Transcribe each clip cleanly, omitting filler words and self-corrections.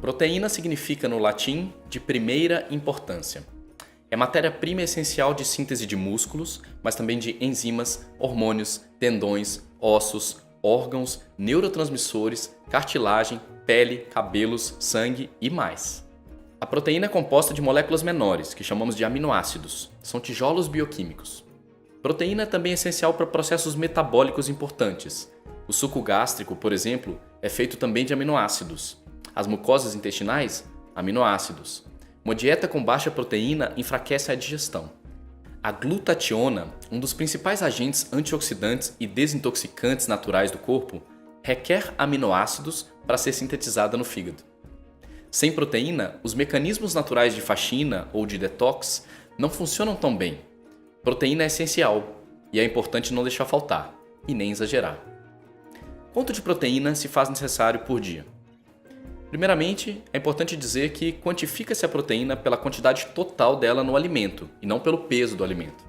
Proteína significa no latim de primeira importância. É matéria-prima essencial de síntese de músculos, mas também de enzimas, hormônios, tendões, ossos, órgãos, neurotransmissores, cartilagem, pele, cabelos, sangue e mais. A proteína é composta de moléculas menores, que chamamos de aminoácidos. São tijolos bioquímicos. Proteína é também essencial para processos metabólicos importantes. O suco gástrico, por exemplo, é feito também de aminoácidos. As mucosas intestinais, aminoácidos. Uma dieta com baixa proteína enfraquece a digestão. A glutationa, um dos principais agentes antioxidantes e desintoxicantes naturais do corpo, requer aminoácidos para ser sintetizada no fígado. Sem proteína, os mecanismos naturais de faxina ou de detox não funcionam tão bem. Proteína é essencial e é importante não deixar faltar, e nem exagerar. Quanto de proteína se faz necessário por dia? Primeiramente, é importante dizer que quantifica-se a proteína pela quantidade total dela no alimento e não pelo peso do alimento.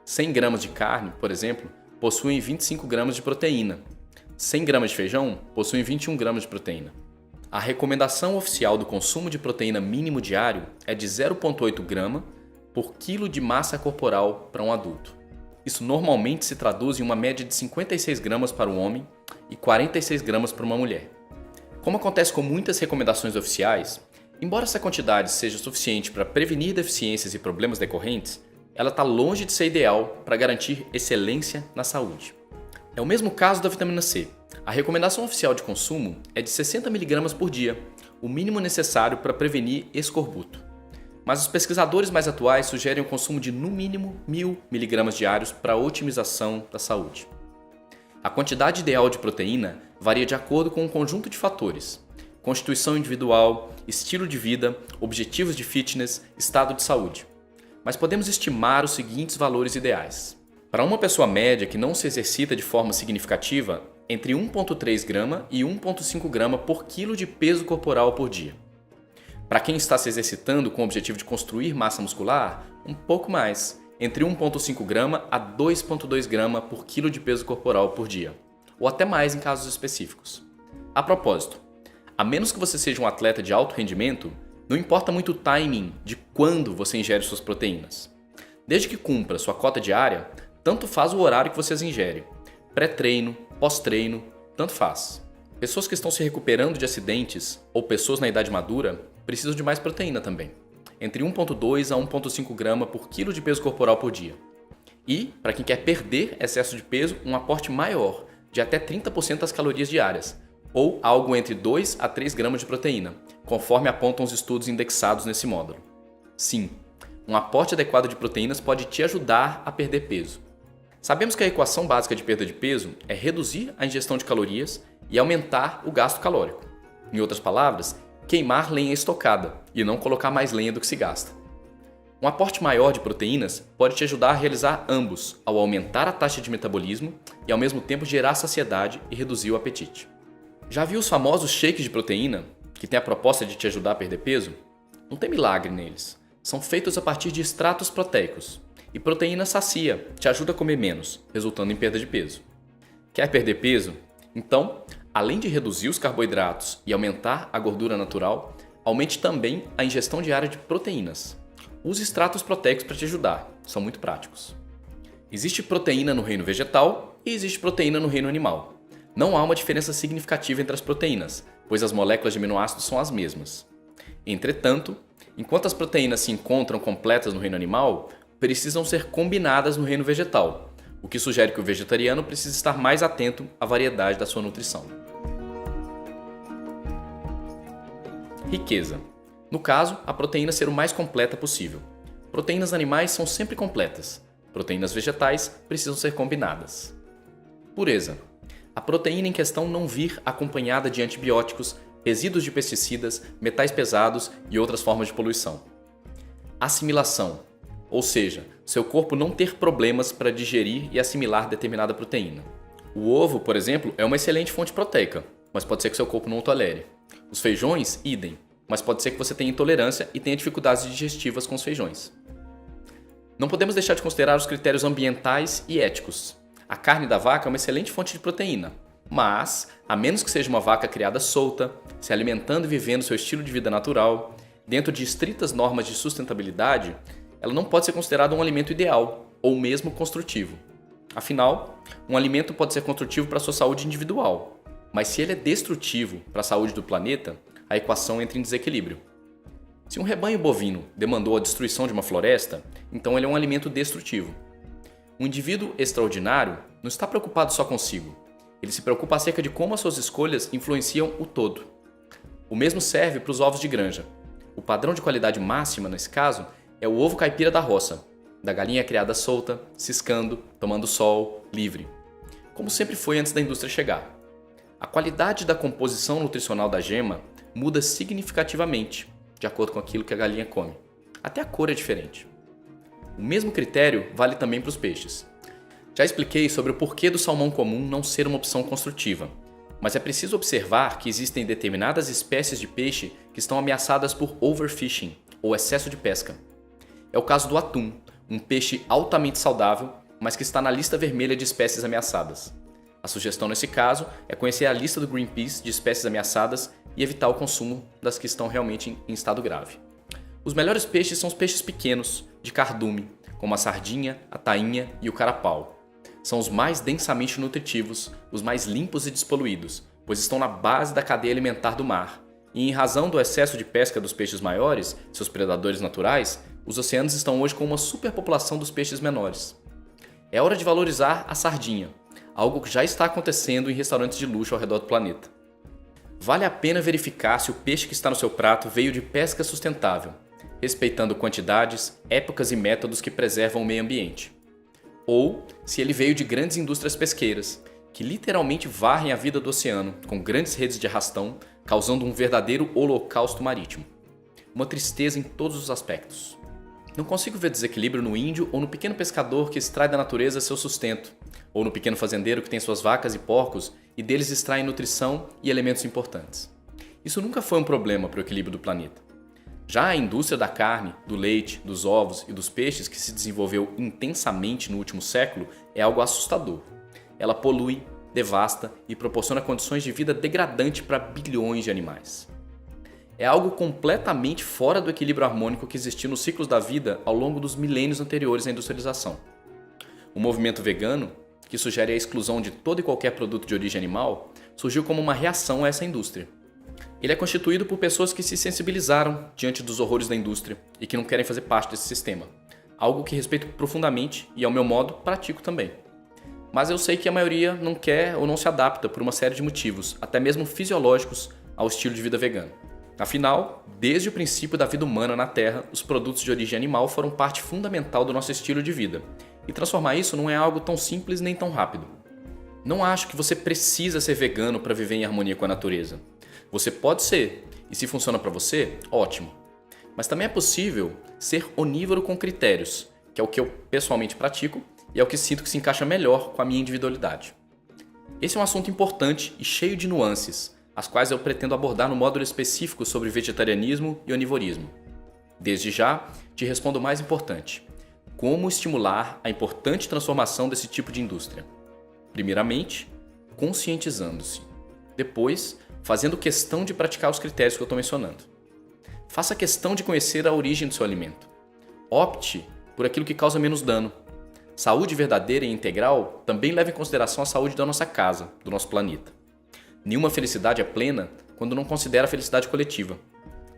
100 gramas de carne, por exemplo, possuem 25 gramas de proteína. 100 gramas de feijão possuem 21 gramas de proteína. A recomendação oficial do consumo de proteína mínimo diário é de 0,8 grama por quilo de massa corporal para um adulto. Isso normalmente se traduz em uma média de 56 gramas para um homem e 46 gramas para uma mulher. Como acontece com muitas recomendações oficiais, embora essa quantidade seja suficiente para prevenir deficiências e problemas decorrentes, ela está longe de ser ideal para garantir excelência na saúde. É o mesmo caso da vitamina C. A recomendação oficial de consumo é de 60 mg por dia, o mínimo necessário para prevenir escorbuto. Mas os pesquisadores mais atuais sugerem o consumo de no mínimo 1.000 mg diários para a otimização da saúde. A quantidade ideal de proteína varia de acordo com um conjunto de fatores: constituição individual, estilo de vida, objetivos de fitness, estado de saúde. Mas podemos estimar os seguintes valores ideais. Para uma pessoa média que não se exercita de forma significativa, entre 1,3 grama e 1,5 grama por quilo de peso corporal por dia. Para quem está se exercitando com o objetivo de construir massa muscular, um pouco mais, entre 1,5 grama a 2,2 grama por quilo de peso corporal por dia, ou até mais em casos específicos. A propósito, a menos que você seja um atleta de alto rendimento, não importa muito o timing de quando você ingere suas proteínas. Desde que cumpra sua cota diária, tanto faz o horário que você as ingere. Pré-treino, pós-treino, tanto faz. Pessoas que estão se recuperando de acidentes ou pessoas na idade madura precisam de mais proteína também, entre 1,2 a 1,5 grama por quilo de peso corporal por dia. E, para quem quer perder excesso de peso, um aporte maior, de até 30% das calorias diárias, ou algo entre 2 a 3 gramas de proteína, conforme apontam os estudos indexados nesse módulo. Sim, um aporte adequado de proteínas pode te ajudar a perder peso. Sabemos que a equação básica de perda de peso é reduzir a ingestão de calorias e aumentar o gasto calórico. Em outras palavras, queimar lenha estocada e não colocar mais lenha do que se gasta. Um aporte maior de proteínas pode te ajudar a realizar ambos, ao aumentar a taxa de metabolismo e ao mesmo tempo gerar saciedade e reduzir o apetite. Já viu os famosos shakes de proteína, que têm a proposta de te ajudar a perder peso? Não tem milagre neles. São feitos a partir de extratos proteicos. E proteína sacia, te ajuda a comer menos, resultando em perda de peso. Quer perder peso? Então, além de reduzir os carboidratos e aumentar a gordura natural, aumente também a ingestão diária de proteínas. Use extratos proteicos para te ajudar, são muito práticos. Existe proteína no reino vegetal e existe proteína no reino animal. Não há uma diferença significativa entre as proteínas, pois as moléculas de aminoácidos são as mesmas. Entretanto, enquanto as proteínas se encontram completas no reino animal, precisam ser combinadas no reino vegetal, o que sugere que o vegetariano precisa estar mais atento à variedade da sua nutrição. Riqueza. No caso, a proteína ser o mais completa possível. Proteínas animais são sempre completas. Proteínas vegetais precisam ser combinadas. Pureza. A proteína em questão não vir acompanhada de antibióticos, resíduos de pesticidas, metais pesados e outras formas de poluição. Assimilação. Ou seja, seu corpo não ter problemas para digerir e assimilar determinada proteína. O ovo, por exemplo, é uma excelente fonte proteica, mas pode ser que seu corpo não o tolere. Os feijões, idem, mas pode ser que você tenha intolerância e tenha dificuldades digestivas com os feijões. Não podemos deixar de considerar os critérios ambientais e éticos. A carne da vaca é uma excelente fonte de proteína, Mas, a menos que seja uma vaca criada solta, se alimentando e vivendo seu estilo de vida natural, dentro de estritas normas de sustentabilidade, ela não pode ser considerada um alimento ideal ou mesmo construtivo. Afinal, um alimento pode ser construtivo para a sua saúde individual, mas se ele é destrutivo para a saúde do planeta, a equação entra em desequilíbrio. Se um rebanho bovino demandou a destruição de uma floresta, então ele é um alimento destrutivo. Um indivíduo extraordinário não está preocupado só consigo. Ele se preocupa acerca de como as suas escolhas influenciam o todo. O mesmo serve para os ovos de granja. O padrão de qualidade máxima, nesse caso, é o ovo caipira da roça, da galinha criada solta, ciscando, tomando sol, livre. Como sempre foi antes da indústria chegar. A qualidade da composição nutricional da gema muda significativamente de acordo com aquilo que a galinha come. Até a cor é diferente. O mesmo critério vale também para os peixes. Já expliquei sobre o porquê do salmão comum não ser uma opção construtiva, mas é preciso observar que existem determinadas espécies de peixe que estão ameaçadas por overfishing, ou excesso de pesca. É o caso do atum, um peixe altamente saudável, mas que está na lista vermelha de espécies ameaçadas. A sugestão nesse caso é conhecer a lista do Greenpeace de espécies ameaçadas e evitar o consumo das que estão realmente em estado grave. Os melhores peixes são os peixes pequenos, de cardume, como a sardinha, a tainha e o carapau. São os mais densamente nutritivos, os mais limpos e despoluídos, pois estão na base da cadeia alimentar do mar. E em razão do excesso de pesca dos peixes maiores, seus predadores naturais, os oceanos estão hoje com uma superpopulação dos peixes menores. É hora de valorizar a sardinha, algo que já está acontecendo em restaurantes de luxo ao redor do planeta. Vale a pena verificar se o peixe que está no seu prato veio de pesca sustentável, respeitando quantidades, épocas e métodos que preservam o meio ambiente. Ou se ele veio de grandes indústrias pesqueiras, que literalmente varrem a vida do oceano com grandes redes de arrastão, causando um verdadeiro holocausto marítimo. Uma tristeza em todos os aspectos. Não consigo ver desequilíbrio no índio ou no pequeno pescador que extrai da natureza seu sustento, ou no pequeno fazendeiro que tem suas vacas e porcos e deles extrai nutrição e elementos importantes. Isso nunca foi um problema para o equilíbrio do planeta. Já a indústria da carne, do leite, dos ovos e dos peixes que se desenvolveu intensamente no último século é algo assustador. Ela polui, devasta e proporciona condições de vida degradante para bilhões de animais. É algo completamente fora do equilíbrio harmônico que existiu nos ciclos da vida ao longo dos milênios anteriores à industrialização. O movimento vegano, que sugere a exclusão de todo e qualquer produto de origem animal, surgiu como uma reação a essa indústria. Ele é constituído por pessoas que se sensibilizaram diante dos horrores da indústria e que não querem fazer parte desse sistema. Algo que respeito profundamente e, ao meu modo, pratico também. Mas eu sei que a maioria não quer ou não se adapta por uma série de motivos, até mesmo fisiológicos, ao estilo de vida vegano. Afinal, desde o princípio da vida humana na Terra, os produtos de origem animal foram parte fundamental do nosso estilo de vida. E transformar isso não é algo tão simples nem tão rápido. Não acho que você precisa ser vegano para viver em harmonia com a natureza. Você pode ser, e se funciona para você, ótimo. Mas também é possível ser onívoro com critérios, que é o que eu pessoalmente pratico e é o que sinto que se encaixa melhor com a minha individualidade. Esse é um assunto importante e cheio de nuances, as quais eu pretendo abordar no módulo específico sobre vegetarianismo e onivorismo. Desde já, te respondo o mais importante: como estimular a importante transformação desse tipo de indústria? Primeiramente, conscientizando-se. Depois, fazendo questão de praticar os critérios que eu estou mencionando. Faça questão de conhecer a origem do seu alimento. Opte por aquilo que causa menos dano. Saúde verdadeira e integral também leva em consideração a saúde da nossa casa, do nosso planeta. Nenhuma felicidade é plena quando não considera a felicidade coletiva.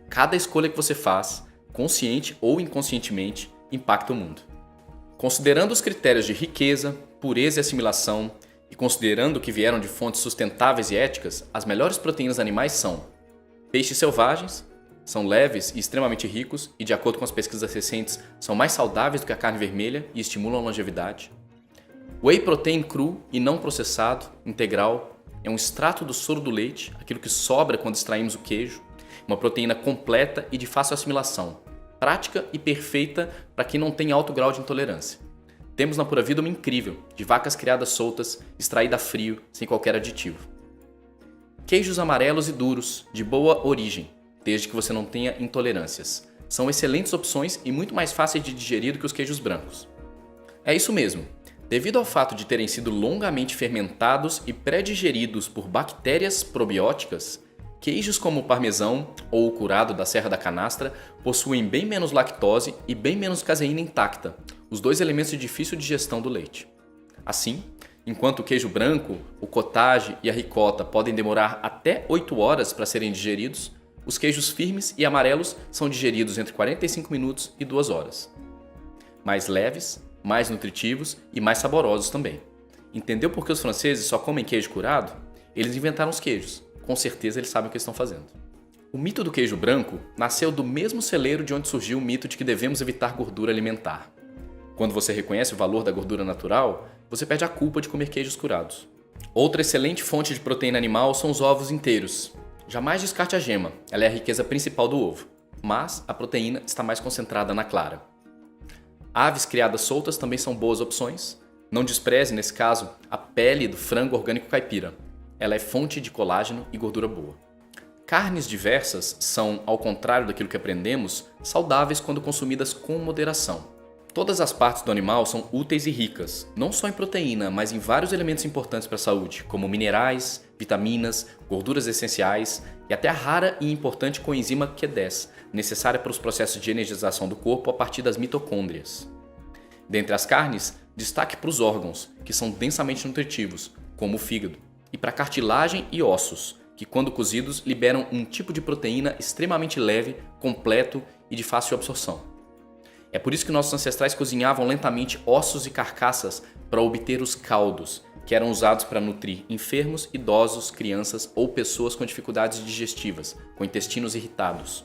Cada escolha que você faz, consciente ou inconscientemente, impacta o mundo. Considerando os critérios de riqueza, pureza e assimilação, e considerando que vieram de fontes sustentáveis e éticas, as melhores proteínas animais são peixes selvagens, são leves e extremamente ricos e, de acordo com as pesquisas recentes, são mais saudáveis do que a carne vermelha e estimulam a longevidade. Whey protein cru e não processado, integral, é um extrato do soro do leite, aquilo que sobra quando extraímos o queijo, uma proteína completa e de fácil assimilação, prática e perfeita para quem não tem alto grau de intolerância. Temos na Pura Vida uma incrível, de vacas criadas soltas, extraída a frio, sem qualquer aditivo. Queijos amarelos e duros, de boa origem, desde que você não tenha intolerâncias. São excelentes opções e muito mais fáceis de digerir do que os queijos brancos. É isso mesmo, Devido ao fato de terem sido longamente fermentados e pré-digeridos por bactérias probióticas, queijos como o parmesão ou o curado da Serra da Canastra possuem bem menos lactose e bem menos caseína intacta, os dois elementos de difícil digestão do leite. Assim, enquanto o queijo branco, o cottage e a ricota podem demorar até 8 horas para serem digeridos, os queijos firmes e amarelos são digeridos entre 45 minutos e 2 horas. Mais leves, mais nutritivos e mais saborosos também. Entendeu por que os franceses só comem queijo curado? Eles inventaram os queijos. Com certeza eles sabem o que estão fazendo. O mito do queijo branco nasceu do mesmo celeiro de onde surgiu o mito de que devemos evitar gordura alimentar. Quando você reconhece o valor da gordura natural, você perde a culpa de comer queijos curados. Outra excelente fonte de proteína animal são os ovos inteiros. Jamais descarte a gema, ela é a riqueza principal do ovo, mas a proteína está mais concentrada na clara. Aves criadas soltas também são boas opções. Não despreze, nesse caso, a pele do frango orgânico caipira. Ela é fonte de colágeno e gordura boa. Carnes diversas são, ao contrário daquilo que aprendemos, saudáveis quando consumidas com moderação. Todas as partes do animal são úteis e ricas, não só em proteína, mas em vários elementos importantes para a saúde, como minerais, vitaminas, gorduras essenciais e até a rara e importante coenzima Q10, necessária para os processos de energização do corpo a partir das mitocôndrias. Dentre as carnes, destaque para os órgãos, que são densamente nutritivos, como o fígado, e para cartilagem e ossos, que quando cozidos liberam um tipo de proteína extremamente leve, completo e de fácil absorção. É por isso que nossos ancestrais cozinhavam lentamente ossos e carcaças para obter os caldos, que eram usados para nutrir enfermos, idosos, crianças ou pessoas com dificuldades digestivas, com intestinos irritados.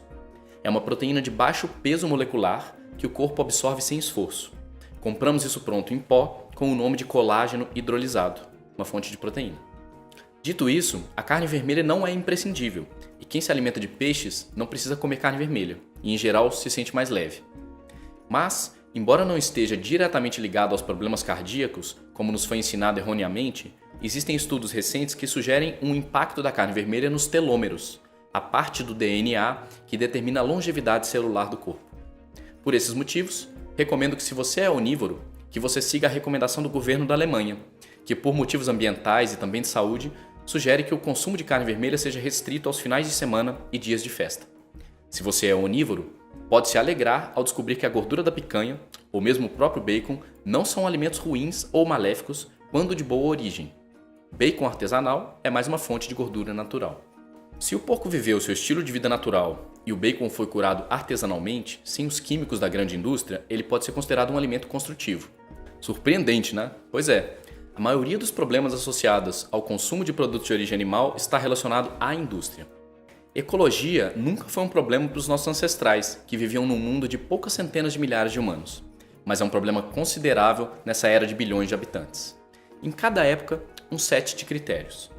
É uma proteína de baixo peso molecular que o corpo absorve sem esforço. Compramos isso pronto em pó com o nome de colágeno hidrolisado, uma fonte de proteína. Dito isso, a carne vermelha não é imprescindível, e quem se alimenta de peixes não precisa comer carne vermelha, e em geral se sente mais leve. Mas, embora não esteja diretamente ligado aos problemas cardíacos, como nos foi ensinado erroneamente, existem estudos recentes que sugerem um impacto da carne vermelha nos telômeros, a parte do DNA que determina a longevidade celular do corpo. Por esses motivos, recomendo que se você é onívoro, que você siga a recomendação do governo da Alemanha, que por motivos ambientais e também de saúde, sugere que o consumo de carne vermelha seja restrito aos finais de semana e dias de festa. Se você é onívoro, pode se alegrar ao descobrir que a gordura da picanha, ou mesmo o próprio bacon, não são alimentos ruins ou maléficos quando de boa origem. Bacon artesanal é mais uma fonte de gordura natural. Se o porco viveu seu estilo de vida natural e o bacon foi curado artesanalmente, sem os químicos da grande indústria, ele pode ser considerado um alimento construtivo. Surpreendente, né? Pois é. A maioria dos problemas associados ao consumo de produtos de origem animal está relacionado à indústria. Ecologia nunca foi um problema para os nossos ancestrais, que viviam num mundo de poucas centenas de milhares de humanos, mas é um problema considerável nessa era de bilhões de habitantes. Em cada época, um set de critérios.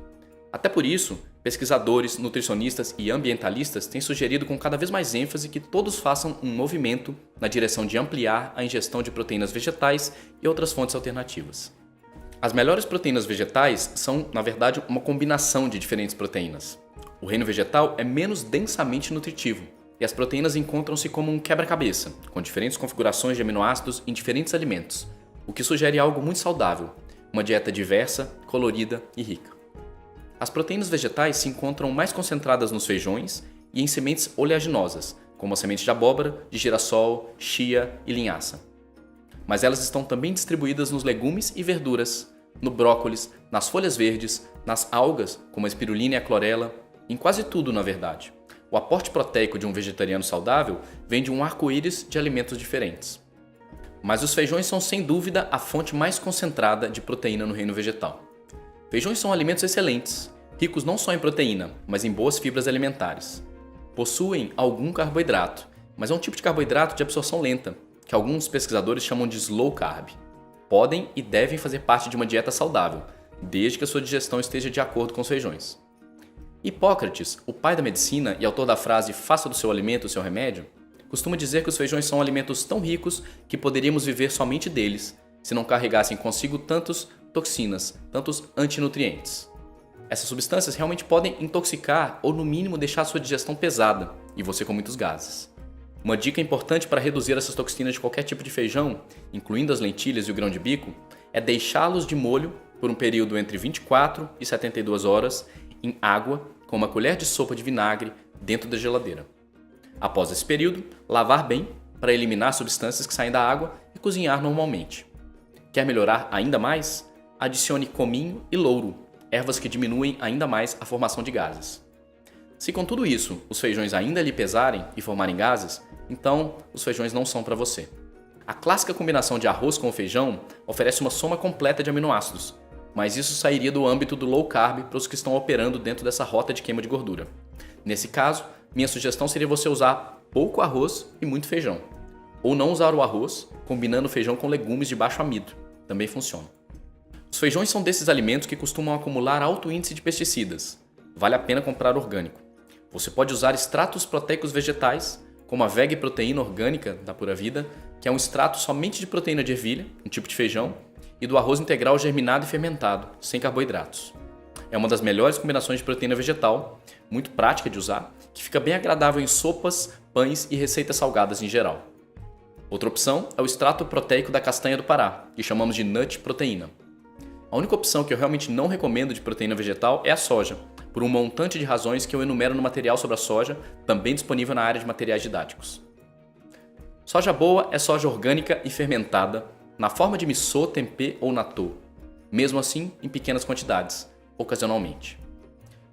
Até por isso, pesquisadores, nutricionistas e ambientalistas têm sugerido com cada vez mais ênfase que todos façam um movimento na direção de ampliar a ingestão de proteínas vegetais e outras fontes alternativas. As melhores proteínas vegetais são, na verdade, uma combinação de diferentes proteínas. O reino vegetal é menos densamente nutritivo e as proteínas encontram-se como um quebra-cabeça, com diferentes configurações de aminoácidos em diferentes alimentos, o que sugere algo muito saudável, uma dieta diversa, colorida e rica. As proteínas vegetais se encontram mais concentradas nos feijões e em sementes oleaginosas, como a semente de abóbora, de girassol, chia e linhaça. Mas elas estão também distribuídas nos legumes e verduras, no brócolis, nas folhas verdes, nas algas, como a espirulina e a clorela, em quase tudo, na verdade. O aporte proteico de um vegetariano saudável vem de um arco-íris de alimentos diferentes. Mas os feijões são sem dúvida a fonte mais concentrada de proteína no reino vegetal. Feijões são alimentos excelentes, ricos não só em proteína, mas em boas fibras alimentares. Possuem algum carboidrato, mas é um tipo de carboidrato de absorção lenta, que alguns pesquisadores chamam de slow carb. Podem e devem fazer parte de uma dieta saudável, desde que a sua digestão esteja de acordo com os feijões. Hipócrates, o pai da medicina e autor da frase "faça do seu alimento o seu remédio", costuma dizer que os feijões são alimentos tão ricos que poderíamos viver somente deles, se não carregassem consigo tantos toxinas, tantos antinutrientes. Essas substâncias realmente podem intoxicar ou no mínimo deixar sua digestão pesada e você com muitos gases. Uma dica importante para reduzir essas toxinas de qualquer tipo de feijão, incluindo as lentilhas e o grão de bico, é deixá-los de molho por um período entre 24 e 72 horas em água com uma colher de sopa de vinagre dentro da geladeira. Após esse período, lavar bem para eliminar substâncias que saem da água e cozinhar normalmente. Quer melhorar ainda mais? Adicione cominho e louro, ervas que diminuem ainda mais a formação de gases. Se com tudo isso os feijões ainda lhe pesarem e formarem gases, então os feijões não são para você. A clássica combinação de arroz com feijão oferece uma soma completa de aminoácidos, mas isso sairia do âmbito do low carb para os que estão operando dentro dessa rota de queima de gordura. Nesse caso, minha sugestão seria você usar pouco arroz e muito feijão. Ou não usar o arroz, combinando o feijão com legumes de baixo amido. Também funciona. Os feijões são desses alimentos que costumam acumular alto índice de pesticidas. Vale a pena comprar orgânico. Você pode usar extratos proteicos vegetais, como a Veg Proteína Orgânica da Pura Vida, que é um extrato somente de proteína de ervilha, um tipo de feijão, e do arroz integral germinado e fermentado, sem carboidratos. É uma das melhores combinações de proteína vegetal, muito prática de usar, que fica bem agradável em sopas, pães e receitas salgadas em geral. Outra opção é o extrato proteico da castanha do Pará, que chamamos de nut proteína. A única opção que eu realmente não recomendo de proteína vegetal é a soja, por um montante de razões que eu enumero no material sobre a soja, também disponível na área de materiais didáticos. Soja boa é soja orgânica e fermentada, na forma de missô, tempê ou natô, mesmo assim em pequenas quantidades, ocasionalmente.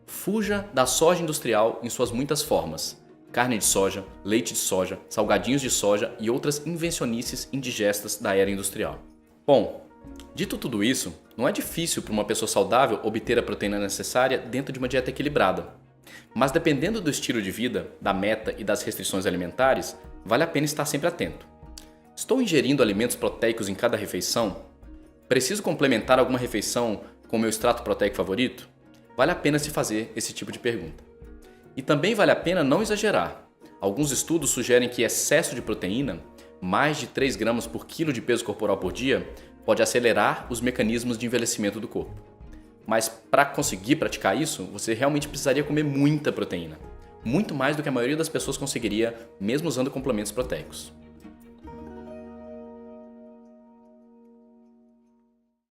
Fuja da soja industrial em suas muitas formas: carne de soja, leite de soja, salgadinhos de soja e outras invencionices indigestas da era industrial. Bom, dito tudo isso, não é difícil para uma pessoa saudável obter a proteína necessária dentro de uma dieta equilibrada. Mas dependendo do estilo de vida, da meta e das restrições alimentares, vale a pena estar sempre atento. Estou ingerindo alimentos proteicos em cada refeição? Preciso complementar alguma refeição com o meu extrato proteico favorito? Vale a pena se fazer esse tipo de pergunta. E também vale a pena não exagerar. Alguns estudos sugerem que excesso de proteína, mais de 3 gramas por quilo de peso corporal por dia, pode acelerar os mecanismos de envelhecimento do corpo. Mas para conseguir praticar isso, você realmente precisaria comer muita proteína. Muito mais do que a maioria das pessoas conseguiria, mesmo usando complementos proteicos.